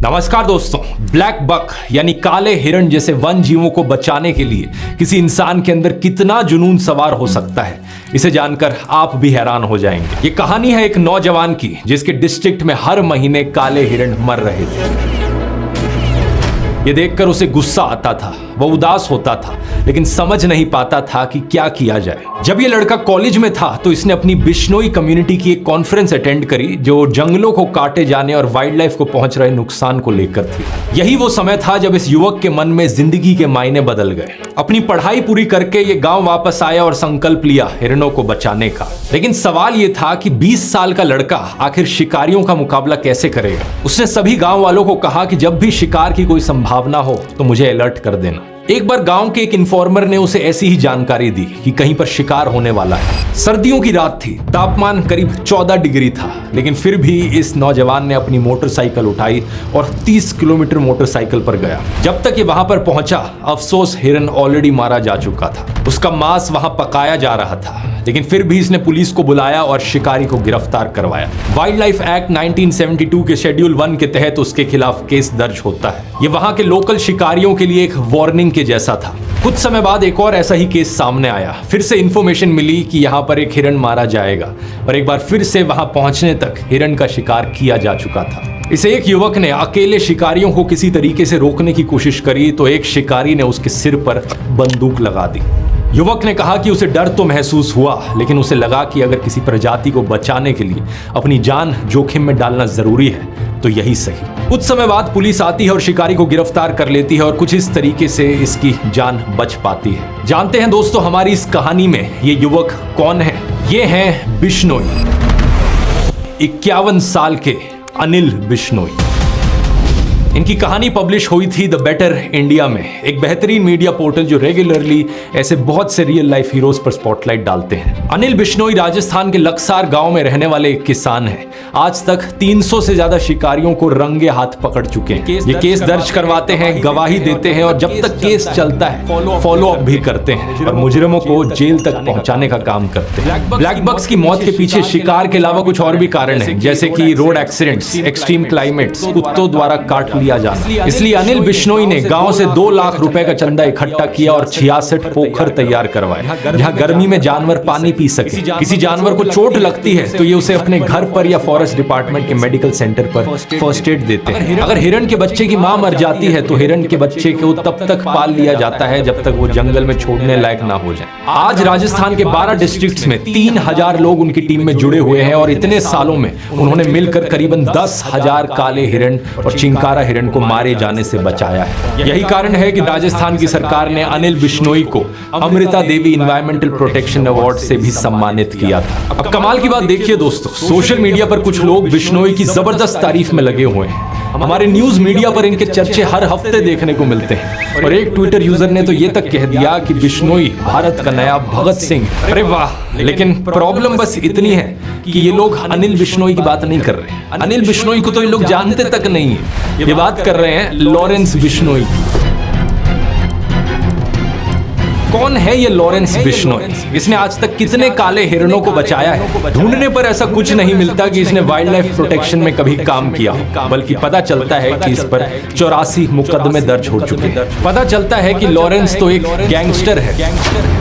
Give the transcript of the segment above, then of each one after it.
नमस्कार दोस्तों, black buck यानी काले हिरण जैसे वन जीवों को बचाने के लिए किसी इंसान के अंदर कितना जुनून सवार हो सकता है, इसे जानकर आप भी हैरान हो जाएंगे। ये कहानी है एक नौजवान की जिसके डिस्ट्रिक्ट में हर महीने काले हिरण मर रहे थे। ये देखकर उसे गुस्सा आता था, वो उदास होता था, लेकिन समझ नहीं पाता था कि क्या किया जाए। जब ये लड़का कॉलेज में था तो इसने अपनी बिश्नोई कम्युनिटी की एक कॉन्फ्रेंस अटेंड करी जो जंगलों को काटे जाने और वाइल्ड लाइफ को पहुंच रहे नुकसान को लेकर थी। यही वो समय था जब इस युवक के मन में जिंदगी के मायने बदल गए। अपनी पढ़ाई पूरी करके ये गांव वापस आया और संकल्प लिया हिरणों को बचाने का। लेकिन सवाल ये था कि 20 साल का लड़का आखिर शिकारियों का मुकाबला कैसे करेगा। उसने सभी गांव वालों को कहा कि जब भी शिकार की कोई संभावना हो तो मुझे अलर्ट कर देना। एक बार गांव के एक इन्फॉर्मर ने उसे ऐसी ही जानकारी दी कि कहीं पर शिकार होने वाला है। सर्दियों की रात थी, तापमान करीब 14 डिग्री था, लेकिन फिर भी इस नौजवान ने अपनी मोटरसाइकिल उठाई और 30 किलोमीटर मोटरसाइकिल पर गया। जब तक ये वहां पर पहुंचा, अफसोस हिरन ऑलरेडी मारा जा चुका था। उसका मांस वहां पकाया जा रहा था, लेकिन फिर भी इसने पुलिस को बुलाया और शिकारी को गिरफ्तार करवाया। वाइल्ड लाइफ एक्ट 1972 के शेड्यूल 1 के तहत उसके खिलाफ केस दर्ज होता है। ये वहां के लोकल शिकारियों के लिए एक वार्निंग के जैसा था। कुछ समय बाद एक और ऐसा ही केस सामने आया। फिर से इंफॉर्मेशन मिली कि यहाँ पर एक हिरन मारा जाएगा और एक बार फिर से वहां पहुंचने तक हिरन का शिकार किया जा चुका था। इसे एक युवक ने अकेले शिकारियों को किसी तरीके से रोकने की कोशिश करी तो एक शिकारी ने उसके सिर पर बंदूक लगा दी। युवक ने कहा कि उसे डर तो महसूस हुआ, लेकिन उसे लगा कि अगर किसी प्रजाति को बचाने के लिए अपनी जान जोखिम में डालना जरूरी है तो यही सही। कुछ समय बाद पुलिस आती है और शिकारी को गिरफ्तार कर लेती है और कुछ इस तरीके से इसकी जान बच पाती है। जानते हैं दोस्तों, हमारी इस कहानी में ये युवक कौन है? ये हैं बिश्नोई, 51 साल के अनिल बिश्नोई। इनकी कहानी पब्लिश हुई थी द बेटर इंडिया में, एक बेहतरीन मीडिया पोर्टल जो रेगुलरली ऐसे बहुत से रियल लाइफ हीरोज पर स्पॉटलाइट डालते हैं। अनिल बिश्नोई राजस्थान के लक्सार गांव में रहने वाले एक किसान हैं। आज तक 300 से ज्यादा शिकारियों को रंगे हाथ पकड़ चुके हैं। ये केस दर्ज करवाते हैं, गवाही देते हैं और जब तक केस चलता है फॉलो अप भी करते हैं और मुजरिमों को जेल तक पहुंचाने का काम करते हैं। ब्लैक बक्स की मौत के पीछे शिकार के अलावा कुछ और भी कारण है, जैसे कि रोड एक्सीडेंट्स, एक्सट्रीम क्लाइमेट्स, कुत्तों द्वारा काट लिया जाना। इसलिए अनिल बिश्नोई ने गांव से 2 लाख रुपए का चंदा इकट्ठा किया और 66 पोखर तैयार करवाए जहां गर्मी में जानवर पानी पी सके। किसी जानवर को चोट लगती है तो ये उसे अपने घर पर या फॉरेस्ट डिपार्टमेंट के मेडिकल सेंटर पर फर्स्ट एड देते हैं। अगर हिरण के बच्चे की मां मर जाती है तो हिरण के बच्चे को तब तक पाल लिया जाता है जब तक वो जंगल में छोड़ने लायक ना हो जाए। आज राजस्थान के 12 डिस्ट्रिक्ट्स में 3000 लोग उनकी टीम में जुड़े हुए हैं और इतने सालों में उन्होंने मिलकर करीबन 10,000 काले हिरण और चिंकारा हिरण को मारे जाने से बचाया है। यही कारण है कि राजस्थान की सरकार ने अनिल बिश्नोई को Amrita Devi environmental protection award से भी सम्मानित किया था। अब कमाल की बात देखिए दोस्तों, सोशल मीडिया पर कुछ लोग बिश्नोई की जबरदस्त तारीफ में लगे हुए हैं। हमारे न्यूज मीडिया पर इनके चर्चे हर हफ्ते देखने को मिलते हैं और एक ट्विटर यूजर ने तो ये तक कह दिया कि बिश्नोई भारत का नया भगत सिंह। अरे वाह! लेकिन प्रॉब्लम बस इतनी है कि ये लोग अनिल बिश्नोई की बात नहीं कर रहे हैं। अनिल बिश्नोई को तो ये लोग जानते तक नहीं है। ये बात कर रहे हैं लॉरेंस बिश्नोई की। कौन है ये लॉरेंस बिश्नोई? इसने आज तक कितने काले हिरणों को बचाया है? ढूंढने पर ऐसा कुछ नहीं मिलता कि इसने वाइल्ड लाइफ प्रोटेक्शन में कभी काम किया, बल्कि पता चलता है कि इस पर 84 मुकदमे दर्ज हो चुके हैं। पता चलता है कि लॉरेंस तो एक गैंगस्टर है।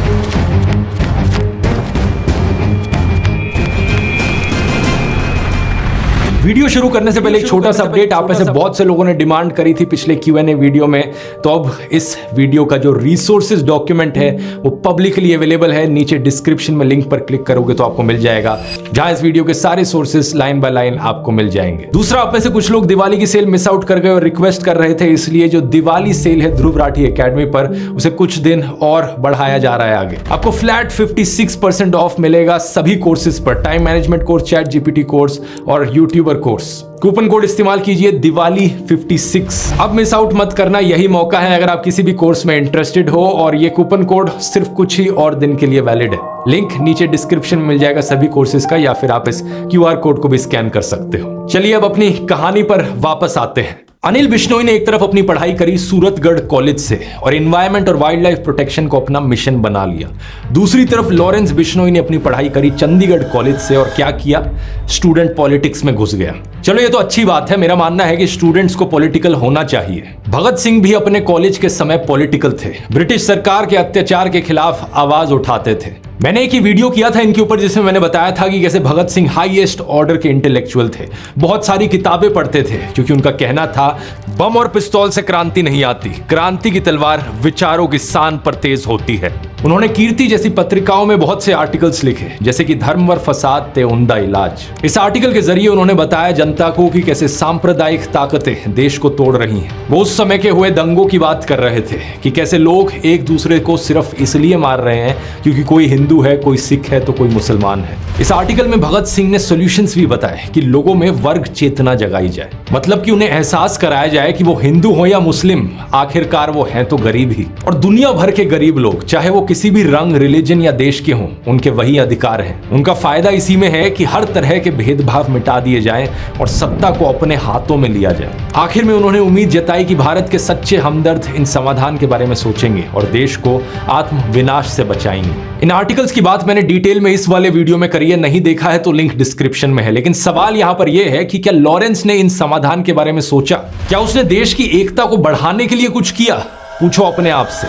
वीडियो शुरू करने से पहले एक छोटा सा अपडेट। आप में से बहुत से लोगों ने डिमांड करी थी पिछले Q&A वीडियो में, तो अब इस वीडियो का जो रिसोर्सेज डॉक्यूमेंट है वो पब्लिकली अवेलेबल है। नीचे डिस्क्रिप्शन में लिंक पर क्लिक करोगे तो आपको मिल जाएगा, जहां इस वीडियो के सारे सोर्सेज लाइन बाय लाइन आपको मिल जाएंगे। दूसरा, आप में से कुछ लोग दिवाली की सेल मिस आउट कर गए और रिक्वेस्ट कर रहे थे, इसलिए जो दिवाली सेल है ध्रुव राठी एकेडमी पर, उसे कुछ दिन और बढ़ाया जा रहा है आगे। आपको फ्लैट 56% ऑफ मिलेगा सभी कोर्सेज पर, time management course, chat GPT course और यूट्यूबर कोर्स। कूपन कोड इस्तेमाल कीजिए दिवाली 56। अब मिस आउट मत करना, यही मौका है अगर आप किसी भी कोर्स में इंटरेस्टेड हो और ये कूपन कोड सिर्फ कुछ ही और दिन के लिए वैलिड है। लिंक नीचे डिस्क्रिप्शन में मिल जाएगा सभी कोर्सेज का, या फिर आप इस QR कोड को भी स्कैन कर सकते हो। चलिए अब अपनी कहानी पर वापस आते हैं। अनिल बिश्नोई ने एक तरफ अपनी पढ़ाई करी सूरतगढ़ कॉलेज से और एनवायरमेंट और वाइल्ड लाइफ प्रोटेक्शन को अपना मिशन बना लिया। दूसरी तरफ लॉरेंस बिश्नोई ने अपनी पढ़ाई करी चंडीगढ़ कॉलेज से और क्या किया, स्टूडेंट पॉलिटिक्स में घुस गया। चलो ये तो अच्छी बात है, मेरा मानना है कि स्टूडेंट्स को पॉलिटिकल होना चाहिए। भगत सिंह भी अपने कॉलेज के समय पॉलिटिकल थे, ब्रिटिश सरकार के अत्याचार के खिलाफ आवाज उठाते थे। मैंने एक ही वीडियो किया था इनके ऊपर जिसमें मैंने बताया था कि कैसे भगत सिंह हाईएस्ट ऑर्डर के इंटेलेक्चुअल थे, बहुत सारी किताबें पढ़ते थे, क्योंकि उनका कहना था बम और पिस्तौल से क्रांति नहीं आती, क्रांति की तलवार विचारों की शान पर तेज होती है। उन्होंने कीर्ति जैसी पत्रिकाओं में बहुत से आर्टिकल्स लिखे, जैसे कि धर्म व फसाद ते उम्दा इलाज। इस आर्टिकल के जरिए उन्होंने बताया जनता को कि कैसे सांप्रदायिक ताकतें देश को तोड़ रही हैं। वो उस समय के हुए दंगों की बात कर रहे थे कि कैसे लोग एक दूसरे को सिर्फ इसलिए मार रहे हैं क्योंकि कोई हिंदू है, कोई सिख है तो कोई मुसलमान है। इस आर्टिकल में भगत सिंह ने सॉल्यूशंस भी बताए कि लोगों में वर्ग चेतना जगाई जाए, मतलब कि उन्हें एहसास कराया जाए कि वो हिंदू हो या मुस्लिम, आखिरकार वो हैं तो गरीब ही, और दुनिया भर के गरीब लोग, चाहे वो किसी भी रंग, रिलीजन या देश के हों, उनके वही अधिकार हैं। उनका फायदा इसी में है कि हर तरह के भेदभाव मिटा दिए जाएं और सत्ता को अपने हाथों में लिया जाए। आखिर में उन्होंने उम्मीद जताई कि भारत के सच्चे हमदर्द इन समाधान के बारे में सोचेंगे और देश को आत्म विनाश से बचाएंगे। इन आर्टिकल्स की बात मैंने डिटेल में इस वाले वीडियो में करी है, नहीं देखा है तो लिंक डिस्क्रिप्शन में है। लेकिन सवाल यहां पर यह है कि क्या लॉरेंस ने इन समाधान के बारे में सोचा? क्या उसने देश की एकता को बढ़ाने के लिए कुछ किया? पूछो अपने आप से।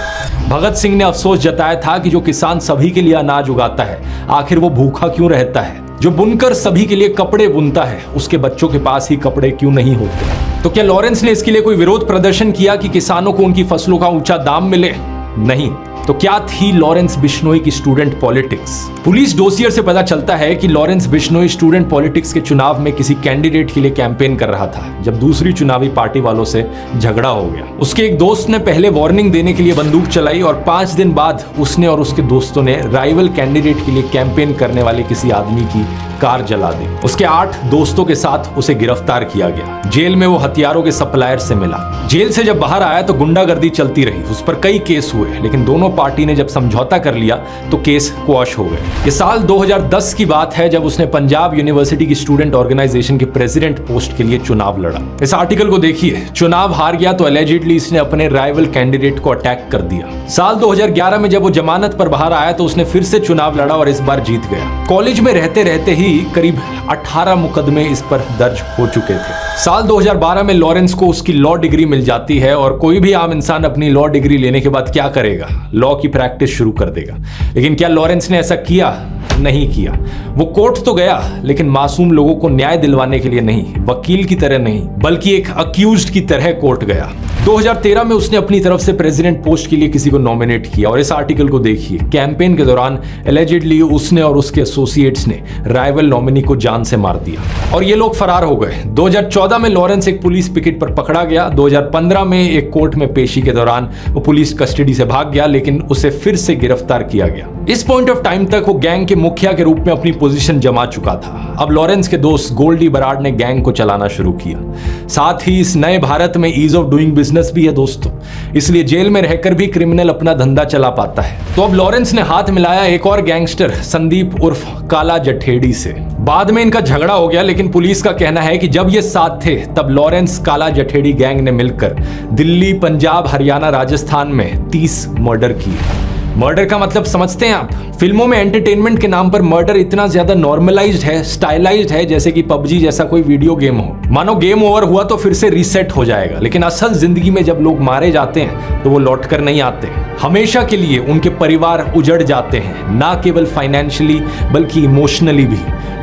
भगत सिंह ने अफसोस जताया था कि जो किसान सभी के लिए अनाज उगाता है, आखिर वो भूखा क्यों रहता है? जो बुनकर सभी के लिए कपड़े बुनता है, उसके बच्चों के पास ही कपड़े क्यों नहीं होते? तो क्या लॉरेंस ने इसके लिए कोई विरोध प्रदर्शन किया कि किसानों को उनकी फसलों का ऊंचा दाम मिले? नहीं। तो क्या थी लॉरेंस बिश्नोई की स्टूडेंट पॉलिटिक्स? पुलिस डोसियर से पता चलता है कि लॉरेंस बिश्नोई स्टूडेंट पॉलिटिक्स के चुनाव में किसी कैंडिडेट के लिए कैंपेन कर रहा था जब दूसरी चुनावी पार्टी वालों से झगड़ा हो गया। उसके एक दोस्त ने पहले वार्निंग देने के लिए बंदूक चलाई और 5 दिन बाद उसने और उसके दोस्तों ने राइवल कैंडिडेट के लिए कैंपेन करने वाले किसी आदमी की कार जला दी। उसके 8 दोस्तों के साथ उसे गिरफ्तार किया गया। जेल में वो हथियारों के सप्लायर से मिला। जेल से जब बाहर आया तो गुंडागर्दी चलती रही, उस पर कई केस हुए, लेकिन दोनों पार्टी ने जब समझौता कर लिया तो केस क्वॉश हो गए। ये साल 2010 की बात है जब उसने पंजाब यूनिवर्सिटी की स्टूडेंट ऑर्गेनाइजेशन के प्रेसिडेंट पोस्ट के लिए चुनाव लड़ा। इस आर्टिकल को देखिए। चुनाव हार गया तो एलिजिडली इसने अपने राइवल कैंडिडेट को अटैक कर दिया। साल 2011 में जब वो जमानत पर बाहर आया तो उसने फिर से चुनाव लड़ा और इस बार जीत गया। कॉलेज में रहते रहते ही करीब 18 मुकदमे इस पर दर्ज हो चुके थे। साल 2012 में लॉरेंस को उसकी लॉ डिग्री मिल जाती है और कोई भी आम इंसान अपनी लॉ डिग्री लेने के बाद क्या करेगा? लॉ की प्रैक्टिस शुरू कर देगा। लेकिन क्या लॉरेंस ने ऐसा किया? नहीं किया। वो कोर्ट तो गया, लेकिन मासूम लोगों को न्याय दिलवाने के लिए नहीं, वकील की तरह नहीं, बल्कि एक अक्यूज्ड की तरह कोर्ट गया। 2013 में उसने अपनी तरफ से प्रेसिडेंट पोस्ट के लिए किसी को नॉमिनेट किया और इस आर्टिकल को देखिए। कैंपेन के दौरान एलिजिडली उसने और उसके एसोसिएट्स ने राइवल नॉमिनी को जान से मार दिया और ये लोग फरार हो गए। 2014 में लॉरेंस एक पुलिस पिकेट पर पकड़ा गया। 2015 में एक कोर्ट में पेशी के दौरान वो पुलिस कस्टडी से भाग गया, लेकिन उसे फिर से गिरफ्तार किया गया। इस पॉइंट ऑफ टाइम तक वो गैंग के मुखिया के रूप में अपनी पोजीशन जमा चुका था। अब लॉरेंस के दोस्त गोल्डी बराड ने गैंग को चलाना शुरू किया। साथ ही इस नए भारत में ईज ऑफ डूइंग बिजनेस भी है दोस्तों, इसलिए जेल में रहकर भी क्रिमिनल अपना धंधा चला पाता है। तो अब लॉरेंस ने हाथ मिलाया एक और गैंगस्टर संदीप उर्फ काला जठेड़ी से। बाद में इनका झगड़ा हो गया, लेकिन पुलिस का कहना है कि जब ये साथ थे तब लॉरेंस काला जठेड़ी गैंग ने मिलकर दिल्ली, पंजाब, हरियाणा, राजस्थान में 30 मर्डर किए। मर्डर का मतलब समझते हैं आप? फिल्मों में एंटरटेनमेंट के नाम पर मर्डर इतना ज्यादा नॉर्मलाइज्ड है, स्टाइलाइज्ड है, जैसे कि पबजी जैसा कोई वीडियो गेम हो। मानो गेम ओवर हुआ तो फिर से रीसेट हो जाएगा, लेकिन असल जिंदगी में जब लोग मारे जाते हैं तो वो लौट कर नहीं आते। हमेशा के लिए उनके परिवार उजड़ जाते हैं, ना केवल फाइनेंशियली बल्कि इमोशनली भी।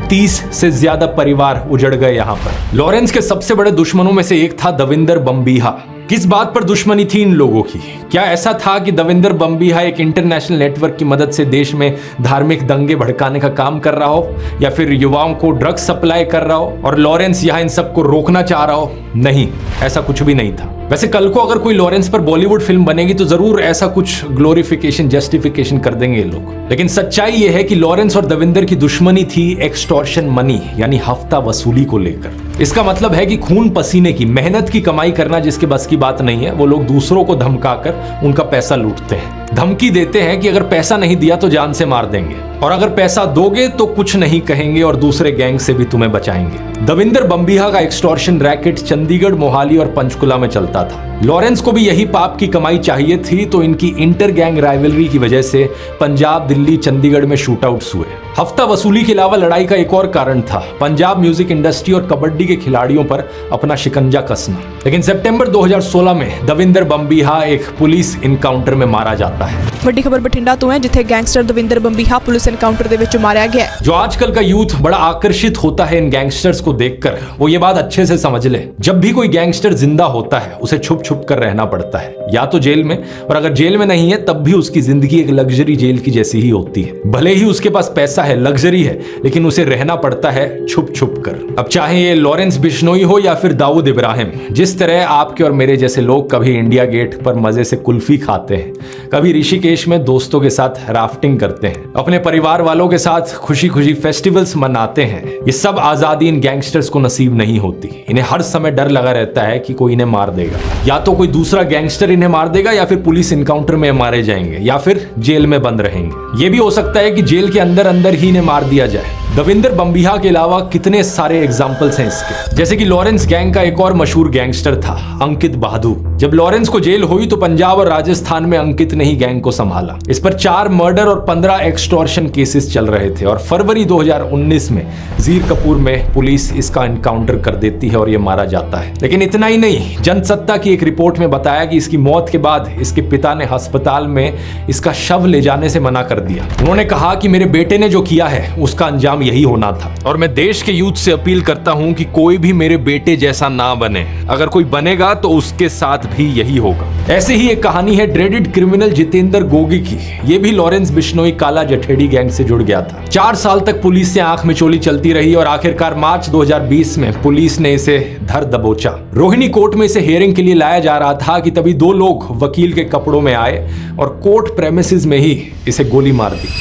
30 से ज्यादा परिवार उजड़ गए यहाँ पर। लॉरेंस के सबसे बड़े दुश्मनों में से एक था दविंदर बम्बीहा। किस बात पर दुश्मनी थी इन लोगों की? क्या ऐसा था कि दविंदर बम्बीहा एक इंटरनेशनल नेटवर्क की मदद से देश में धार्मिक दंगे भड़काने का काम कर रहा हो, या फिर युवाओं को ड्रग्स सप्लाई कर रहा हो और लॉरेंस यहाँ इन सबको रोकना चाह रहा हो? नहीं, ऐसा कुछ भी नहीं था। वैसे कल को अगर कोई लॉरेंस पर बॉलीवुड फिल्म बनेगी तो जरूर ऐसा कुछ ग्लोरिफिकेशन, जस्टिफिकेशन कर देंगे ये लोग। लेकिन सच्चाई ये है कि लॉरेंस और दविंदर की दुश्मनी थी एक्सटॉर्शन मनी, यानी हफ्ता वसूली को लेकर। इसका मतलब है कि खून पसीने की, मेहनत की कमाई करना जिसके बस की बात नहीं है, वो लोग दूसरों को धमकाकर उनका पैसा लूटते हैं। धमकी देते हैं कि अगर पैसा नहीं दिया तो जान से मार देंगे, और अगर पैसा दोगे तो कुछ नहीं कहेंगे और दूसरे गैंग से भी तुम्हें बचाएंगे। दविंदर बम्बीहा का एक्सटॉर्शन रैकेट चंडीगढ़, मोहाली और पंचकुला में चलता था। लॉरेंस को भी यही पाप की कमाई चाहिए थी, तो इनकी इंटर गैंग राइवलरी की वजह से पंजाब, दिल्ली, चंडीगढ़ में शूटआउट्स हुए। हफ्ता वसूली के अलावा लड़ाई का एक और कारण था पंजाब म्यूजिक इंडस्ट्री और कबड्डी के खिलाड़ियों पर अपना शिकंजा कसना। लेकिन सितंबर 2016 में दविंदर बम्बीहा एक पुलिस इनकाउंटर में मारा जाता है। ਵੱਡੀ खबर बठिंडा तो है, जिथे gangster Davinder Bambiha police encounter दे विच मारिया गया है। जो आजकल का यूथ बड़ा आकर्षित होता है इन गैंगस्टर्स को देखकर, वो ये बात अच्छे से समझ ले, जब भी कोई गैंगस्टर जिंदा होता है उसे छुप छुप कर रहना पड़ता है, या तो जेल में, और अगर जेल में नहीं है तब भी उसकी जिंदगी एक लग्जरी जेल की जैसी ही होती है। भले ही उसके पास पैसा है, लग्जरी है, लेकिन उसे रहना पड़ता है छुप छुप कर। अब चाहे ये लॉरेंस बिश्नोई हो या फिर दाऊद इब्राहिम, जिस तरह आपके और मेरे जैसे लोग कभी इंडिया गेट पर मजे से कुल्फी खाते हैं, कभी ऋषिकेश में दोस्तों के साथ राफ्टिंग करते हैं, अपने परिवार वालों के साथ खुशी खुशी फेस्टिवल्स मनाते हैं, ये सब आजादी इन गैंगस्टर्स को नसीब नहीं होती। इन्हें हर समय डर लगा रहता है कि कोई इन्हें मार देगा, या तो कोई दूसरा गैंगस्टर इन्हें मार देगा, या फिर पुलिस इनकाउंटर में मारे जाएंगे, या फिर जेल में बंद रहेंगे। ये भी हो सकता है कि जेल के अंदर अंदर ही इन्हें मार दिया जाए। दविंदर बम्बीहा के अलावा कितने सारे एग्जाम्पल्स हैं इसके, जैसे कि लॉरेंस गैंग का एक और मशहूर गैंगस्टर था अंकित बहादुर। जब लॉरेंस को जेल हुई तो पंजाब और राजस्थान में अंकित ने ही गैंग को संभाला। इस पर 4 मर्डर और 15 एक्सटॉर्शन केसेस चल रहे थे, और फरवरी 2019 में जीर कपूर में पुलिस इसका एनकाउंटर कर देती है और ये मारा जाता है। लेकिन इतना ही नहीं, जनसत्ता की एक रिपोर्ट में बताया कि इसकी मौत के बाद इसके पिता ने अस्पताल में इसका शव ले जाने से मना कर दिया। उन्होंने कहा कि मेरे बेटे ने जो किया है उसका अंजाम यही होना था, और मैं देश के यूथ से अपील करता हूं कि कोई भी मेरे बेटे जैसा ना बने। अगर कोई बनेगा तो उसके साथ भी यही होगा। ऐसे ही एक कहानी है ड्रेडेड क्रिमिनल जितेंद्र गोगी की। ये भी लॉरेंस बिश्नोई काला जठेड़ी गैंग से जुड़ गया था। 4 साल तक पुलिस से आंख मिचोली चलती रही, और आखिरकार मार्च 2020 में पुलिस ने इसे धर दबोचा। रोहिणी कोर्ट में इसे हियरिंग के लिए लाया जा रहा था कि तभी 2 लोग वकील के कपड़ों में आए और कोर्ट प्रेमिसेस में ही इसे गोली मार दी।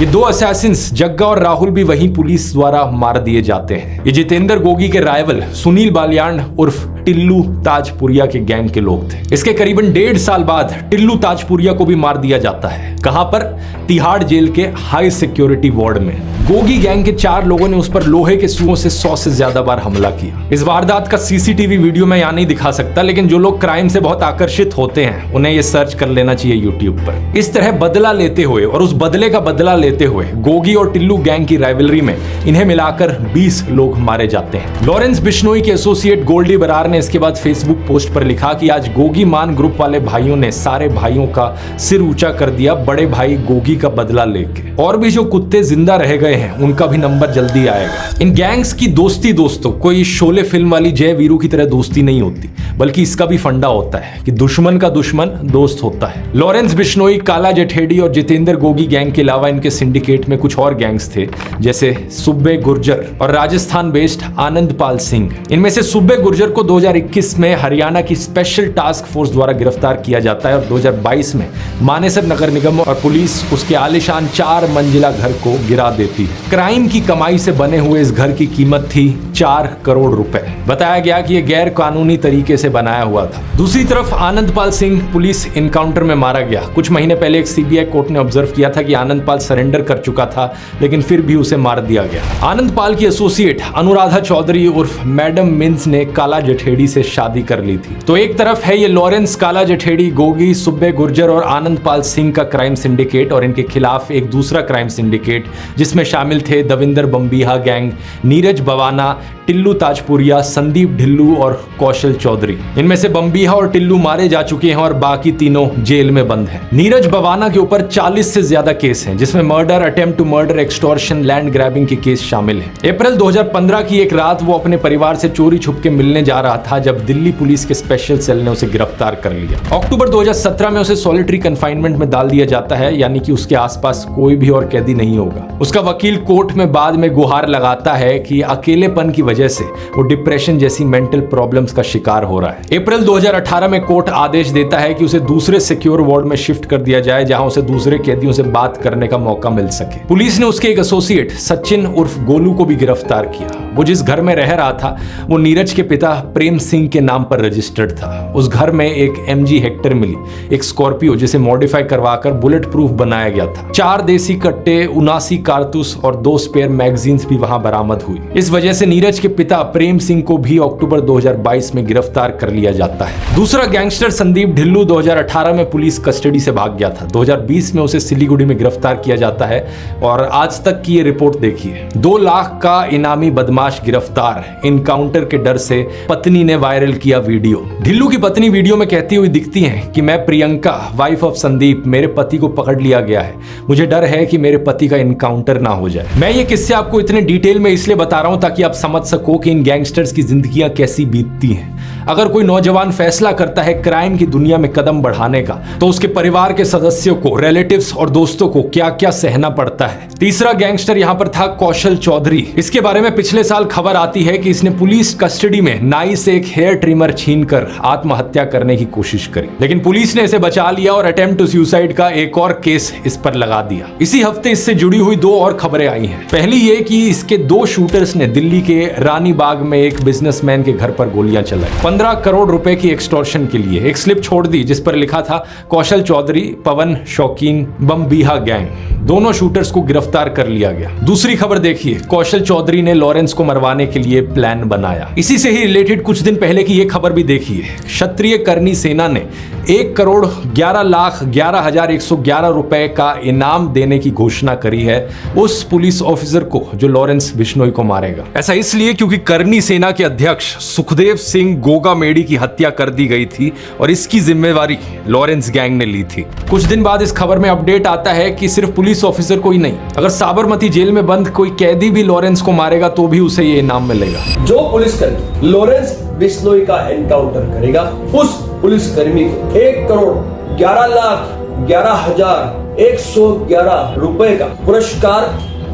ये 2 असैसिन्स जग्गा और राहुल भी वहीं पुलिस द्वारा मार दिए जाते हैं। ये जितेंद्र गोगी के राइवल सुनील बालियान उर्फ टिल्लू ताजपुरिया के गैंग के लोग थे। इसके करीबन 1.5 साल बाद टिल्लू ताजपुरिया को भी मार दिया जाता है। कहां पर? तिहाड़ जेल के हाई सिक्योरिटी वार्ड में। गोगी गैंग के 4 लोगों ने उस पर लोहे के सुओं से 100 से ज्यादा बार हमला किया। इस वारदात का सीसीटीवी वीडियो मैं यहां नहीं दिखा सकता, लेकिन जो लोग क्राइम से बहुत आकर्षित होते हैं उन्हें ये सर्च कर लेना चाहिए यूट्यूब पर। इस तरह बदला लेते हुए और उस बदले का बदला लेते हुए गोगी और टिल्लू गैंग की राइवलरी में इन्हें मिलाकर 20 लोग मारे जाते हैं। लॉरेंस बिश्नोई के एसोसिएट गोल्डी बरार ने इसके बाद फेसबुक पोस्ट पर लिखा कि आज गोगी मान ग्रुप वाले भाइयों ने सारे भाइयों का सिर ऊंचा कर दिया, बड़े भाई गोगी का बदला लेके। और भी जो कुत्ते जिंदा रह गए हैं उनका भी नंबर जल्दी आएगा। इन गैंग्स की दोस्ती दोस्तों कोई शोले फिल्म वाली जय वीरू की तरह दोस्ती नहीं होती, बल्कि इसका भी फंडा होता है कि दुश्मन का दुश्मन दोस्त होता है। लॉरेंस बिश्नोई, काला जठेड़ी और जितेंद्र गोगी गैंग के अलावा इनके सिंडिकेट में कुछ और गैंग्स थे, जैसे सुब्बे गुर्जर और राजस्थान बेस्ड आनंदपाल सिंह। इनमें से सुब्बे गुर्जर को 2021 में हरियाणा की स्पेशल टास्क फोर्स द्वारा गिरफ्तार किया जाता है, और 2022 में मानेसर नगर निगम और पुलिस उसके आलीशान 4 मंजिला घर को गिरा देती है। क्राइम की कमाई से बने हुए इस घर की कीमत थी 4 करोड़ रुपए। बताया गया कि यह गैर कानूनी तरीके से बनाया हुआ था। दूसरी तरफ आनंदपाल सिंह पुलिस इनकाउंटर में मारा गया। कुछ महीने पहले एक सीबीआई कोर्ट ने ऑब्जर्व किया था कि आनंदपाल सरेंडर कर चुका था, लेकिन फिर भी उसे मार दिया गया। आनंदपाल की एसोसिएट अनुराधा चौधरी उर्फ मैडम मिन्स ने काला जठेड़ी से शादी कर ली थी। तो एक तरफ है ये लॉरेंस, काला जठेड़ी, गोगी, सुब्बे गुर्जर और आनंदपाल सिंह का क्राइम सिंडिकेट, और इनके खिलाफ एक दूसरा क्राइम सिंडिकेट जिसमें शामिल थे दविंदर बम्बीहा गैंग, नीरज बवाना, टिल्लू ताजपुरिया, संदीप ढिल्लू और कौशल चौधरी। इनमें से बम्बीहा और टिल्लू मारे जा चुके हैं और बाकी तीनों जेल में बंद हैं। नीरज बवाना के ऊपर 40 से ज्यादा केस हैं, जिसमें murder, attempt to murder, extortion, land grabbing के केस शामिल हैं। अप्रैल 2015 की एक रात वो अपने परिवार से चोरी छुप के मिलने जा रहा था जब दिल्ली पुलिस के स्पेशल सेल ने उसे गिरफ्तार कर लिया। अक्टूबर 2017 में उसे सॉलिटरी कन्फाइनमेंट में डाल दिया जाता है, यानी कि उसके आसपास कोई भी और कैदी नहीं होगा। उसका वकील कोर्ट में बाद में गुहार लगाता है कि अकेलेपन की वजह वजह से वो डिप्रेशन जैसी मेंटल प्रॉब्लम्स का शिकार हो रहा है। अप्रैल 2018 में कोर्ट आदेश देता है कि उसे दूसरे सिक्योर वार्ड में शिफ्ट कर दिया जाए, जहां उसे दूसरे कैदियों से बात करने का मौका मिल सके। पुलिस ने उसके एक एसोसिएट सचिन उर्फ गोलू को भी गिरफ्तार किया। वो जिस घर में रह रहा था वो नीरज के पिता प्रेम सिंह के नाम पर रजिस्टर्ड था। उस घर में एक MG हेक्टर मिली, एक स्कॉर्पियो जिसे मॉडिफाई करवाकर बुलेट प्रूफ बनाया गया था। 4 देसी कट्टे, 79 कारतूस और 2 स्पेयर मैगजीन्स भी वहां बरामद हुई। इस वजह से नीरज के पिता प्रेम सिंह को भी अक्टूबर 2022 में गिरफ्तार कर लिया जाता है। दूसरा गैंगस्टर संदीप ढिल्लू 2018 में पुलिस कस्टडी से भाग गया था। 2020 में उसे सिलीगुड़ी में गिरफ्तार किया जाता है और आज तक की ये रिपोर्ट देखिए। 2 लाख का इनामी बदमाश गिरफ्तार, इनकाउंटर के डर से पत्नी ने वायरल किया वीडियो। ढिल्लू की पत्नी वीडियो में कहती हुई दिखती हैं कि मैं प्रियंका, वाइफ ऑफ संदीप, मेरे पति को पकड़ लिया गया है। मुझे डर है कि मेरे पति का इनकाउंटर ना हो जाए। मैं ये किस्से आपको इतने डिटेल में इसलिए बता रहा हूं ताकि आप समझ सको कि इन गैंगस्टर्स की जिंदगियां कैसी बीतती हैं। अगर कोई नौजवान फैसला करता है क्राइम की दुनिया में कदम बढ़ाने का, तो उसके परिवार के सदस्यों को, रिलेटिव्स और दोस्तों को क्या क्या सहना पड़ता है। तीसरा गैंगस्टर यहां पर था कौशल चौधरी। इसके बारे में पिछले साल खबर आती है कि इसने पुलिस कस्टडी में नाई से एक हेयर ट्रिमर छीनकर आत्महत्या करने की कोशिश करी, लेकिन पुलिस ने इसे बचा लिया और अटेम्प्ट टू सुसाइड का एक और केस इस पर लगा दिया। इसी हफ्ते इससे जुड़ी हुई 2 और खबरें आई हैं। पहली ये कि इसके 2 शूटर्स ने दिल्ली के रानी बाग में एक बिजनेसमैन के घर पर गोलियां चलाई। 15 करोड़ रुपए की एक्सटॉर्शन के लिए एक स्लिप छोड़ दी जिस पर लिखा था कौशल चौधरी, पवन शौकीन, बम्बीहा गैंग। दोनों शूटर्स को गिरफ्तार कर लिया गया। दूसरी खबर देखिए, कौशल चौधरी ने लॉरेंस को मरवाने के लिए प्लान बनाया। इसी से ही रिलेटेड कुछ दिन पहले की ये खबर भी देखिए। क्षत्रिय करनी सेना ने 1,11,11,111 रुपए का इनाम देने की घोषणा करी है उस पुलिस ऑफिसर को जो लॉरेंस बिश्नोई को मारेगा। ऐसा इसलिए क्योंकि करनी सेना के अध्यक्ष सुखदेव सिंह गोगामेडी की हत्या कर दी गई थी और इसकी जिम्मेवारी लॉरेंस गैंग ने ली थी। कुछ दिन बाद इस खबर में अपडेट आता है कि सिर्फ पुलिस ऑफिसर को ही नहीं, अगर साबरमती जेल में बंद कोई कैदी भी लॉरेंस को मारेगा तो भी उसे ये इनाम मिलेगा। जो पुलिसकर्मी लॉरेंस बिश्नोई का एनकाउंटर करेगा, उस पुलिसकर्मी को 1,11,11,111 रुपए का पुरस्कार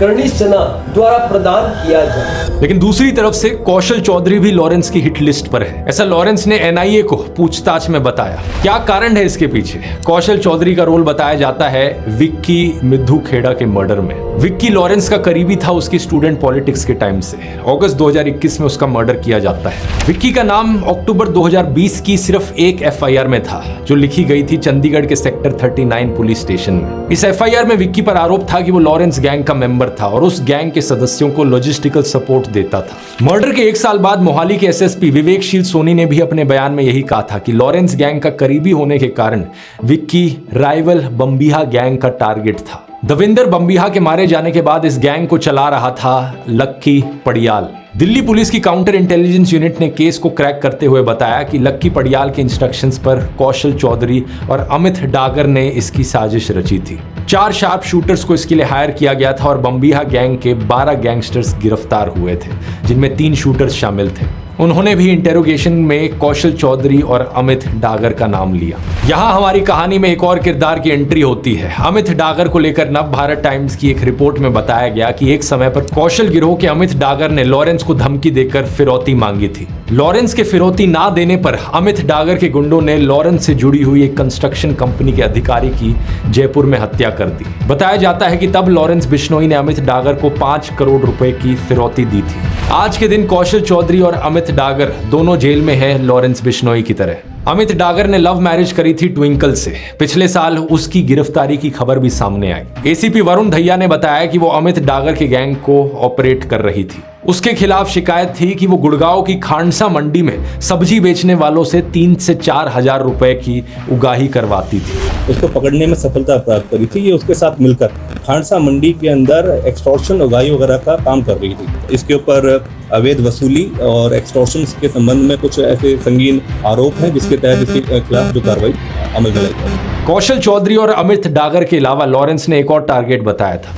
करनी सेना द्वारा प्रदान किया जाए। लेकिन दूसरी तरफ से कौशल चौधरी भी लॉरेंस की हिट लिस्ट पर है। ऐसा लॉरेंस ने NIA को पूछताछ में बताया। क्या कारण है इसके पीछे? कौशल चौधरी का रोल बताया जाता है विक्की मिद्धू खेड़ा के मर्डर में। विक्की लॉरेंस का करीबी था उसकी स्टूडेंट पॉलिटिक्स के टाइम से। अगस्त 2021 में उसका मर्डर किया जाता है। विक्की का नाम अक्टूबर 2020 की सिर्फ एक FIR में था जो लिखी गई थी चंडीगढ़ के सेक्टर 39 पुलिस स्टेशन में। इस FIR में विक्की पर आरोप था कि वो लॉरेंस गैंग का मेंबर था और उस गैंग के सदस्यों को लॉजिस्टिकल सपोर्ट देता था। मर्डर के 1 साल बाद मोहाली के SSP विवेकशील सोनी ने भी अपने बयान में यही कहा था कि लॉरेंस गैंग का करीबी होने के कारण विक्की राइवल बम्बीहा गैंग का टारगेट था। दविंदर बम्बीहा के मारे जाने के बाद इस गैंग को चला रहा था लक्की पड़ियाल। दिल्ली पुलिस की काउंटर इंटेलिजेंस यूनिट ने केस को क्रैक करते हुए बताया कि लक्की पड़ियाल के इंस्ट्रक्शंस पर कौशल चौधरी और अमित डागर ने इसकी साजिश रची थी। 4 शार्प शूटर्स को इसके लिए हायर किया गया था और बम्बीहा गैंग के 12 गैंगस्टर्स गिरफ्तार हुए थे जिनमें 3 शूटर्स शामिल थे। उन्होंने भी इंटेरोगेशन में कौशल चौधरी और अमित डागर का नाम लिया। यहाँ हमारी कहानी में एक और किरदार की एंट्री होती है। अमित डागर को लेकर नव भारत टाइम्स की एक रिपोर्ट में बताया गया कि एक समय पर कौशल गिरोह के अमित डागर ने लॉरेंस को धमकी देकर फिरौती मांगी थी। लॉरेंस के फिरौती ना देने पर अमित डागर के गुंडों ने लॉरेंस से जुड़ी हुई एक कंस्ट्रक्शन कंपनी के अधिकारी की जयपुर में हत्या कर दी। बताया जाता है कि तब लॉरेंस बिश्नोई ने अमित डागर को 5 करोड़ रुपए की फिरौती दी थी। आज के दिन कौशल चौधरी और अमित डागर दोनों जेल में हैं लॉरेंस बिश्नोई की तरह। अमित डागर ने लव मैरिज करी थी ट्विंकल से। पिछले साल उसकी गिरफ्तारी की खबर भी सामने आई। ACP वरुण दहिया ने बताया कि वो अमित डागर के गैंग को ऑपरेट कर रही थी। उसके खिलाफ शिकायत थी कि वो गुड़गांव की खांडसा मंडी में सब्जी बेचने वालों से 3 से 4 हजार रुपए की उगाही करवाती थी। उसको पकड़ने में सफलता प्राप्त करी थी। ये उसके साथ मिलकर खांडसा मंडी के अंदर एक्सटॉर्शन उगाही वगैरह का काम कर रही थी। इसके ऊपर अवैध वसूली और एक्सटॉर्शन के संबंध में कुछ ऐसे संगीन आरोप हैं जिसके तहत इसके खिलाफ जो कार्रवाई अमल में लाई जाएगी। कौशल चौधरी और अमित डागर के अलावा लॉरेंस ने एक और टारगेट बताया था,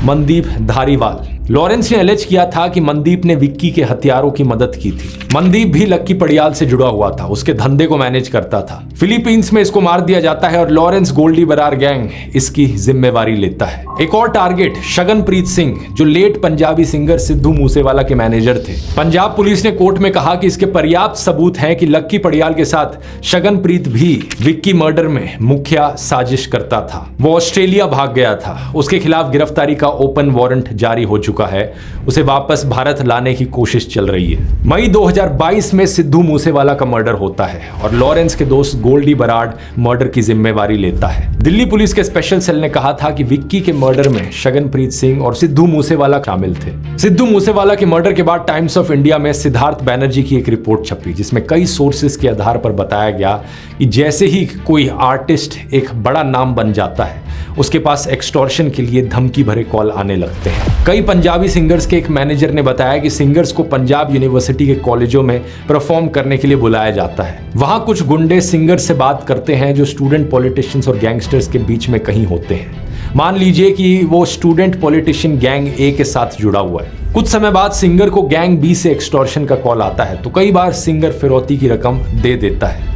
मनदीप धारीवाल। लॉरेंस ने एलेज किया था कि मनदीप ने विक्की के हथियारों की मदद की थी। मनदीप भी लक्की पड़ियाल से जुड़ा हुआ था, उसके धंधे को मैनेज करता था। फिलीपींस में इसको मार दिया जाता है और लॉरेंस गोल्डी बरार गैंग इसकी जिम्मेवारी लेता है। एक और टारगेट शगनप्रीत सिंह, जो लेट पंजाबी सिंगर सिद्धू मूसेवाला के मैनेजर थे। पंजाब पुलिस ने कोर्ट में कहा कि इसके पर्याप्त सबूत हैं कि लक्की पड़ियाल के साथ शगनप्रीत भी विक्की मर्डर में मुख्य साजिश करता था। वो ऑस्ट्रेलिया भाग गया था, उसके खिलाफ गिरफ्तारी का ओपन वारंट जारी हो चुका है, उसे वापस भारत लाने की कोशिश चल रही है। मई 2022 में सिद्धू मूसेवाला का मर्डर होता है और लॉरेंस के दोस्त गोल्डी बराड मर्डर की जिम्मेवारी लेता है। दिल्ली पुलिस के स्पेशल सेल ने कहा था कि विक्की के मर्डर में शगनप्रीत सिंह और सिद्धू मूसेवाला शामिल थे। सिद्धू मूसेवाला के मर्डर के बाद टाइम्स ऑफ इंडिया में सिद्धार्थ बैनर्जी की एक रिपोर्ट छपी, जिसमें कई सोर्सेस के आधार पर बताया गया कि जैसे ही कोई आर्टिस्ट एक बड़ा नाम बन जाता है, उसके पास एक्सटॉर्शन के लिए धमकी भरे कॉल आने लगते हैं। कई पंजाबी सिंगर्स के एक मैनेजर ने बताया कि सिंगर्स को पंजाब यूनिवर्सिटी के कॉलेजों में परफॉर्म करने के लिए बुलाया जाता है। वहां कुछ गुंडे सिंगर्स से बात करते हैं जो स्टूडेंट पॉलिटिशियंस और गैंगस्टर्स के बीच में कहीं होते हैं। मान लीजिए कि वो स्टूडेंट पॉलिटिशियन गैंग ए के साथ जुड़ा हुआ है। कुछ समय बाद सिंगर को गैंग बी से एक्सटॉर्शन का कॉल आता है, तो कई बार सिंगर फिरौती की रकम दे देता है,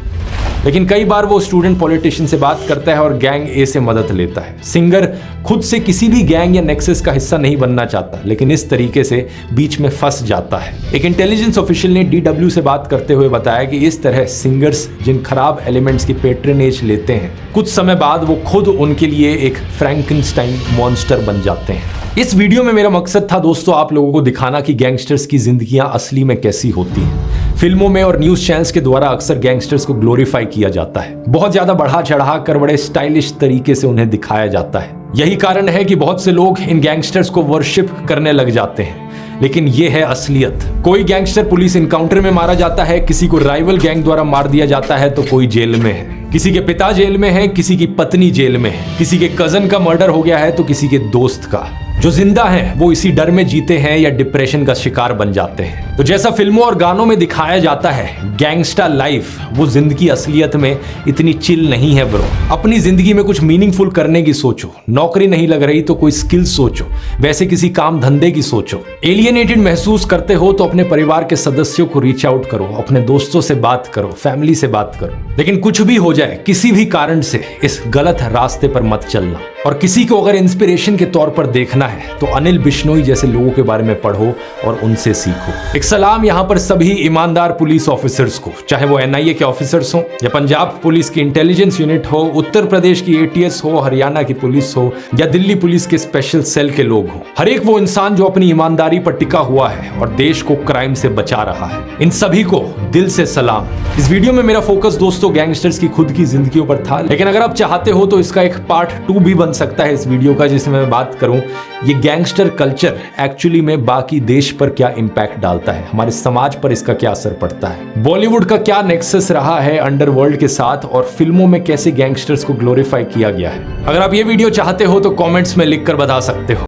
लेकिन कई बार वो स्टूडेंट पॉलिटिशियन से बात करता है और गैंग ए से मदद लेता है। सिंगर खुद से किसी भी गैंग या नेक्सस का हिस्सा नहीं बनना चाहता, लेकिन इस तरीके से बीच में फंस जाता है। एक इंटेलिजेंस ऑफिशियल ने DW से बात करते हुए बताया कि इस तरह सिंगर्स जिन खराब एलिमेंट्स की पेट्रनेज लेते हैं, कुछ समय बाद वो खुद उनके लिए एक फ्रैंकेनस्टाइन मॉन्स्टर बन जाते हैं। इस वीडियो में मेरा मकसद था दोस्तों आप लोगों को दिखाना कि गैंगस्टर्स की जिंदगियां असली में कैसी होती हैं। फिल्मों में और न्यूज चैनल्स के द्वारा अक्सर गैंगस्टर्स को ग्लोरीफाई किया जाता है, बहुत ज्यादा बढ़ा चढ़ा कर बड़े स्टाइलिश तरीके से उन्हें दिखाया जाता है। यही कारण है कि बहुत से लोग इन गैंगस्टर्स को वर्शिप करने लग जाते हैं, लेकिन ये है असलियत। कोई गैंगस्टर पुलिस इनकाउंटर में मारा जाता है, किसी को राइवल गैंग द्वारा मार दिया जाता है, तो कोई जेल में है, किसी के पिता जेल में है, किसी की पत्नी जेल में है, किसी के कजन का मर्डर हो गया है तो किसी के दोस्त का। जो जिंदा हैं वो इसी डर में जीते हैं या डिप्रेशन का शिकार बन जाते हैं। तो जैसा फिल्मों और गानों में दिखाया जाता है गैंगस्टर लाइफ, वो जिंदगी असलियत में इतनी चिल नहीं है ब्रो। अपनी जिंदगी में कुछ मीनिंगफुल करने की सोचो, नौकरी नहीं लग रही तो कोई स्किल सोचो, वैसे किसी काम धंधे की सोचो। एलियनेटेड महसूस करते हो तो अपने परिवार के सदस्यों को रीच आउट करो, अपने दोस्तों से बात करो, फैमिली से बात करो। लेकिन कुछ भी हो जाए, किसी भी कारण से इस गलत रास्ते पर मत चलना। और किसी को अगर इंस्पिरेशन के तौर पर देखना है तो अनिल बिश्नोई जैसे लोगों के बारे में पढ़ो और उनसे सीखो। एक सलाम यहाँ पर सभी ईमानदार पुलिस ऑफिसर्स को, चाहे वो NIA के ऑफिसर्स हो या पंजाब पुलिस की इंटेलिजेंस यूनिट हो, उत्तर प्रदेश की ATS हो, हरियाणा की पुलिस हो या दिल्ली पुलिस के स्पेशल सेल के लोग हो। हर एक वो इंसान जो अपनी ईमानदारी पर टिका हुआ है और देश को क्राइम से बचा रहा है, इन सभी को दिल से सलाम। इस वीडियो में मेरा फोकस दोस्तों गैंगस्टर्स की खुद की जिंदगियों पर था, लेकिन अगर आप चाहते हो तो इसका एक पार्ट 2 भी बन सकता है इस वीडियो का, जिसमें मैं बात करूं ये गैंगस्टर कल्चर एक्चुअली में बाकी देश पर क्या इंपैक्ट डालता है, हमारे समाज पर इसका क्या असर पड़ता है, बॉलीवुड का क्या नेक्सस रहा है अंडरवर्ल्ड के साथ और फिल्मों में कैसे गैंगस्टर्स को ग्लोरीफाई किया गया है। अगर आप ये वीडियो चाहते हो तो कमेंट्स में लिखकर बता सकते हो।